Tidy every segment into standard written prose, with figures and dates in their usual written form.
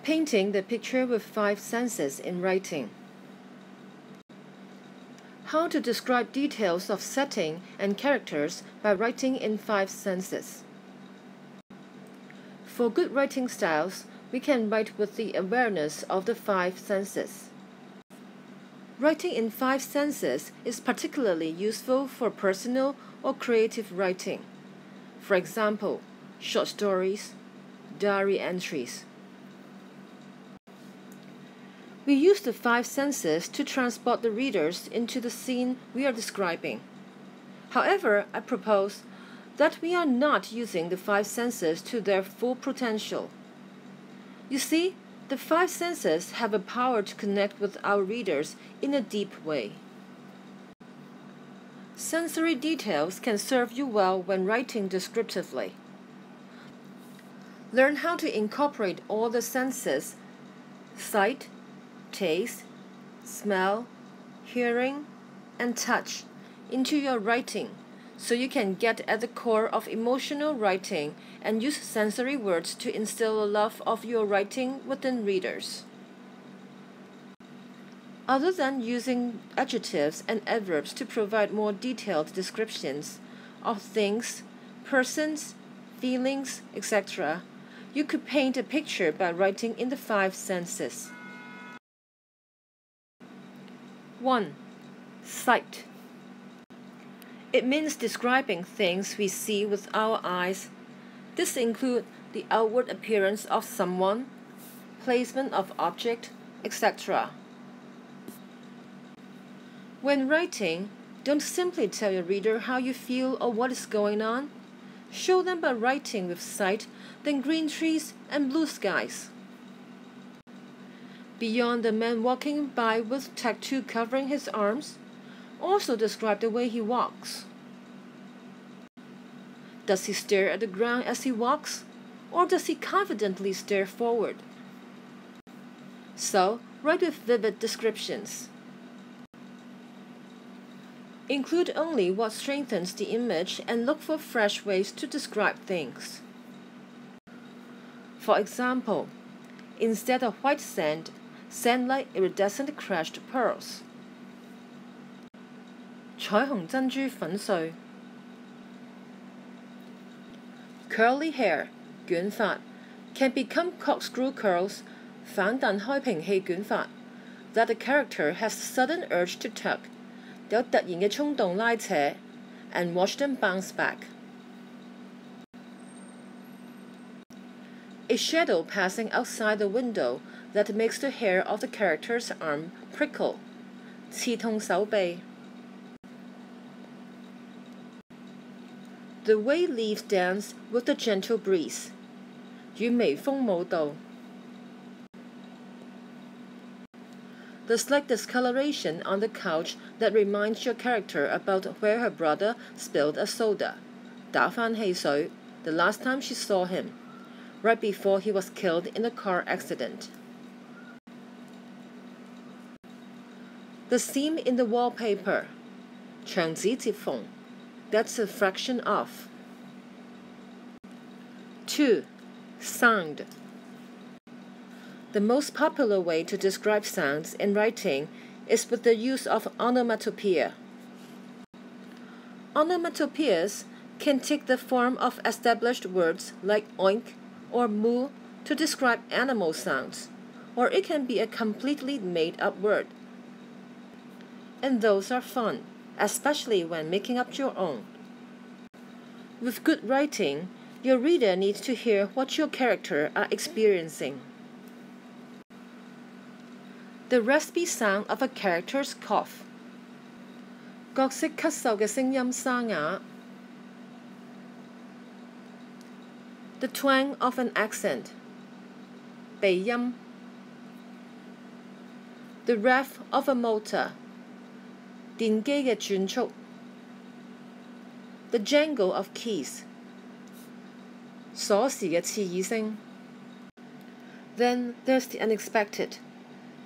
Painting the picture with 5 senses in writing. How to describe details of setting and characters by writing in 5 senses. For good writing styles, we can write with the awareness of the 5 senses. Writing in 5 senses is particularly useful for personal or creative writing. For example, short stories, diary entries. We use the 5 senses to transport the readers into the scene we are describing. However, I propose that we are not using the 5 senses to their full potential. You see, the 5 senses have a power to connect with our readers in a deep way. Sensory details can serve you well when writing descriptively. Learn how to incorporate all the senses: sight, taste, smell, hearing, and touch into your writing, so you can get at the core of emotional writing and use sensory words to instill a love of your writing within readers. Other than using adjectives and adverbs to provide more detailed descriptions of things, persons, feelings, etc., you could paint a picture by writing in the 5 senses. 1. Sight. It means describing things we see with our eyes. This includes the outward appearance of someone, placement of object, etc. When writing, don't simply tell your reader how you feel or what is going on. Show them by writing with sight, then green trees and blue skies. Beyond the man walking by with tattoo covering his arms, also describe the way he walks. Does he stare at the ground as he walks, or does he confidently stare forward? So, write with vivid descriptions. Include only what strengthens the image and look for fresh ways to describe things. For example, instead of white sand, sand like iridescent crushed pearls. 彩虹珍珠粉碎. Curly hair, 捲髮, can become corkscrew curls, 反彈開瓶器捲髮, that the character has a sudden urge to tug, 有突然嘅衝動拉扯, and watch them bounce back. A shadow passing outside the window that makes the hair of the character's arm prickle, 刺痛手臂. The way leaves dance with the gentle breeze, 與微風舞蹈. The slight discoloration on the couch that reminds your character about where her brother spilled a soda, 打返汽水, the last time she saw him, right before he was killed in a car accident. The seam in the wallpaper, 牆紙接縫, that's a fraction of. 2. Sound. The most popular way to describe sounds in writing is with the use of onomatopoeia. Onomatopoeias can take the form of established words like oink or moo to describe animal sounds, or it can be a completely made-up word. And those are fun, especially when making up your own. With good writing, your reader needs to hear what your character are experiencing. The raspy sound of a character's cough. 角色咳嗽嘅聲音沙啞. The twang of an accent. 鼻音. The rev of a motor. 電機嘅轉速. The jangle of keys. 鎖匙嘅刺耳聲. Then there's the unexpected.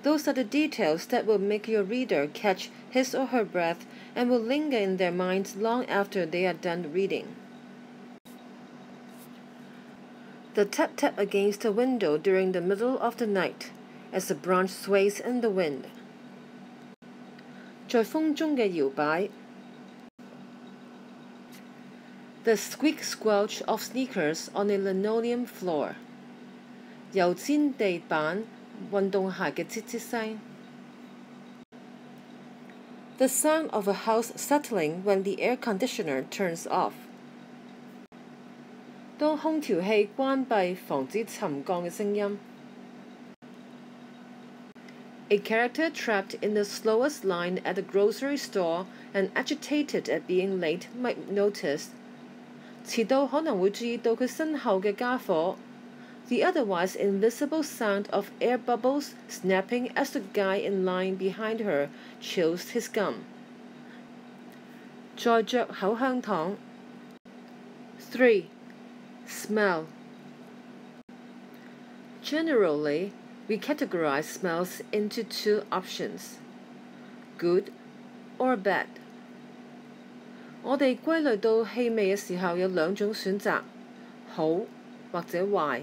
Those are the details that will make your reader catch his or her breath and will linger in their minds long after they are done reading. The tap-tap against a window during the middle of the night as a branch sways in the wind. 在風中嘅搖擺 The squeak squelch of sneakers on a linoleum floor. 油氈地板運動鞋嘅吱吱聲 The sound of a house settling when the air conditioner turns off. 當空調器關閉防止沉降嘅聲音 A character trapped in the slowest line at the grocery store and agitated at being late might notice 遲到可能會注意到佢身後嘅家伙 The otherwise invisible sound of air bubbles snapping as the guy in line behind her chews his gum. 在嚼口香糖 3. Smell. Generally, we categorize smells into two options, good or bad. 我哋歸類到氣味嘅時候有兩種選擇，好或者壞。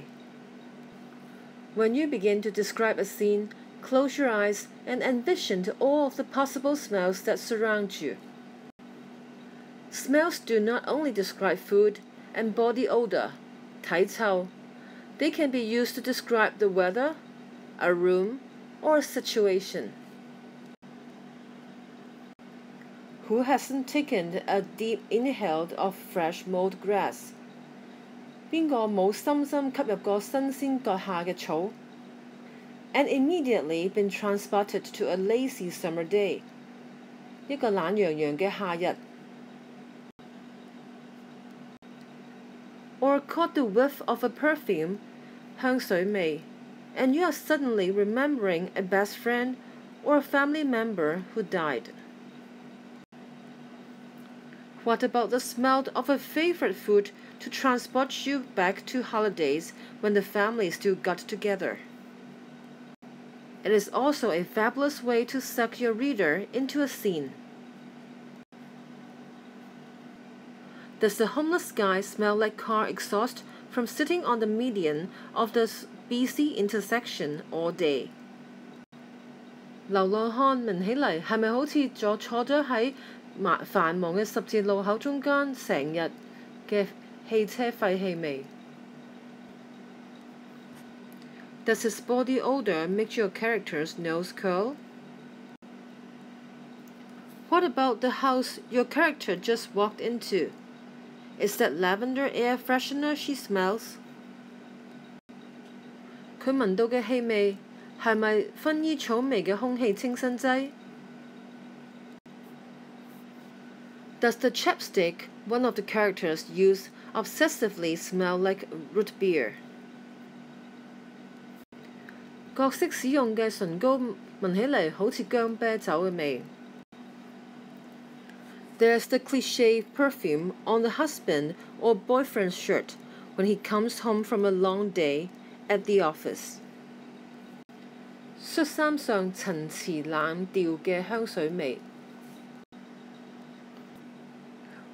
When you begin to describe a scene, close your eyes and envision all of the possible smells that surround you. Smells do not only describe food and body odor, 體臭. They can be used to describe the weather, a room, or a situation. Who hasn't taken a deep inhale of fresh mowed grass? 邊個冇深深吸入過新鮮割下嘅草 And immediately been transported to a lazy summer day. 一個懶洋洋嘅夏日 Or caught the whiff of a perfume, 香水味 and you are suddenly remembering a best friend or a family member who died. What about the smell of a favorite food to transport you back to holidays when the family still got together? It is also a fabulous way to suck your reader into a scene. Does the homeless guy smell like car exhaust from sitting on the median of the busy intersection all day? 流浪漢聞起嚟係咪好似坐咗喺繁忙嘅十字路口中間成日嘅汽車廢氣味 Does his body odor make your character's nose curl? What about the house your character just walked into? Is that lavender air freshener she smells? 佢聞到嘅氣味係咪薰衣草味嘅空氣清新劑Does the chapstick one of the characters use obsessively smell like root beer? 角色使用嘅唇膏聞起嚟好似薑啤酒嘅味。There's the cliché perfume on the husband or boyfriend's shirt when he comes home from a long day at the office. 恤衫上陳詞濫調嘅香水味。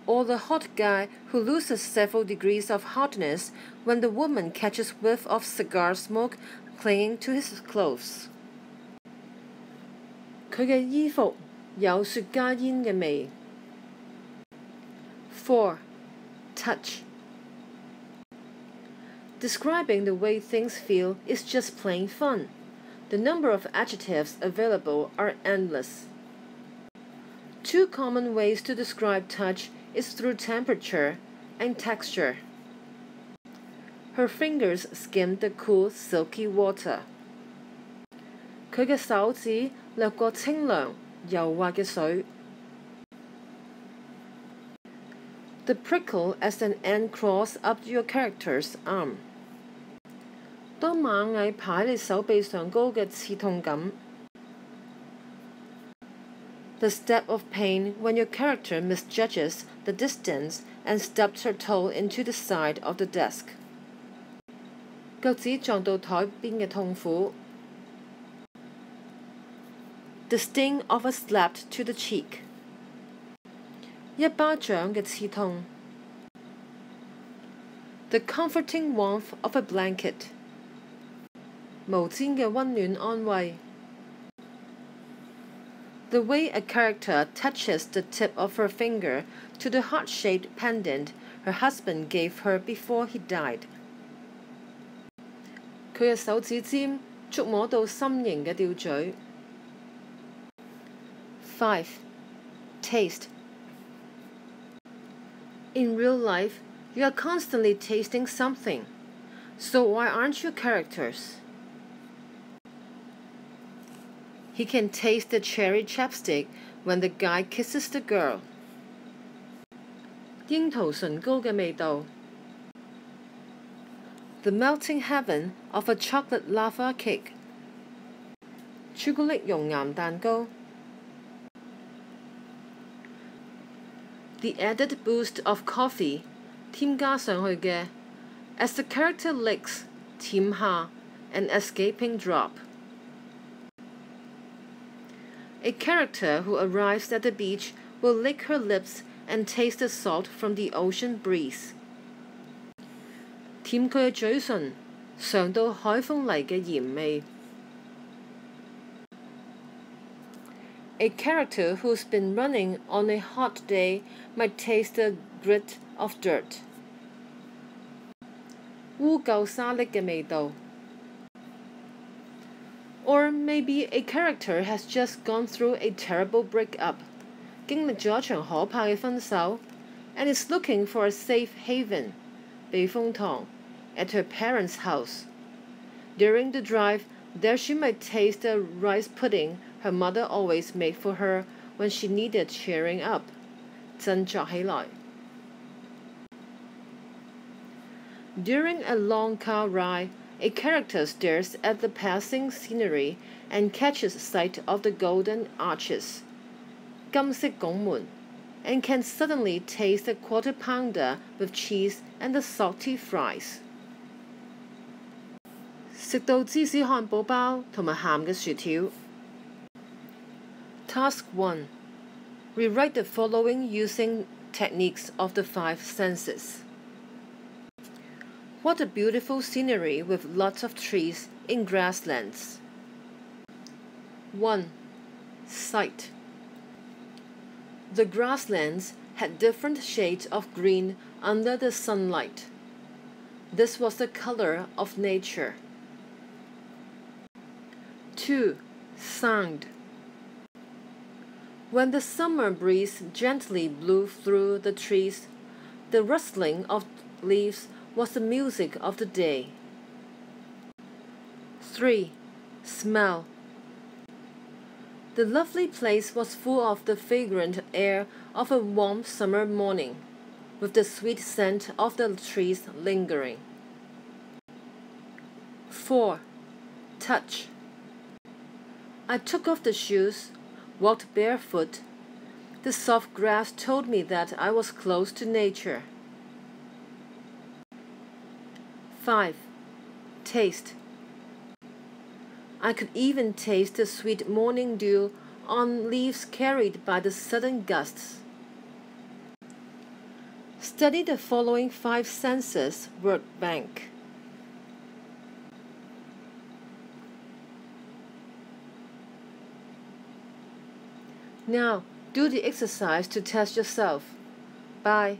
Or the hot guy who loses several degrees of hotness when the woman catches whiff of cigar smoke clinging to his clothes. 佢嘅衣服有雪茄煙嘅味。4. Touch. Describing the way things feel is just plain fun. The number of adjectives available are endless. Two common ways to describe touch is through temperature and texture. Her fingers skimmed the cool, silky water. 佢嘅手指掠過清涼、柔滑嘅水。The prickle as an ant crawls up your character's arm. 當螞蟻爬喺你手臂上高嘅刺痛感。The stab of pain when your character misjudges the distance and stubs her toe into the side of the desk. 腳趾撞到台邊嘅痛苦。The sting of a slap to the cheek. 一巴掌嘅刺痛。The comforting warmth of a blanket. 毛氈嘅溫暖安慰。The way a character touches the tip of her finger to the heart-shaped pendant her husband gave her before he died. 佢嘅手指尖觸摸到心形嘅吊墜。5. Taste. In real life, you are constantly tasting something. So why aren't you characters? He can taste the cherry chapstick when the guy kisses the girl. 櫻桃唇膏嘅味道。The melting heaven of a chocolate lava cake. 朱古力熔岩蛋糕。The added boost of coffee, 添加上去嘅 as the character licks, 舔下 an escaping drop. A character who arrives at the beach will lick her lips and taste the salt from the ocean breeze. 舔佢嘅嘴唇，嘗到海風嚟嘅鹽味。A character who's been running on a hot day might taste the grit of dirt. 污垢沙礫嘅味道。Or maybe a character has just gone through a terrible breakup, 經歷咗一場可怕嘅分手 and is looking for a safe haven, 避風塘 at her parents' house. During the drive, there she might taste the rice pudding her mother always made for her when she needed cheering up. 振作起來。During a long car ride, a character stares at the passing scenery and catches sight of the golden arches, 金色拱門, and can suddenly taste the quarter pounder with cheese and the salty fries. 食到芝士漢堡包同埋鹹嘅薯條。Task 1. Rewrite the following using techniques of the 5 senses. What a beautiful scenery with lots of trees in grasslands. 1. Sight. The grasslands had different shades of green under the sunlight. This was the color of nature. 2. Sound. When the summer breeze gently blew through the trees, the rustling of leaves was the music of the day. 3. Smell. The lovely place was full of the fragrant air of a warm summer morning, with the sweet scent of the trees lingering. 4. Touch. I took off the shoes, walked barefoot. The soft grass told me that I was close to nature. 5. Taste. I could even taste the sweet morning dew on leaves carried by the sudden gusts. Study the following 5 senses word bank. Now, do the exercise to test yourself. Bye.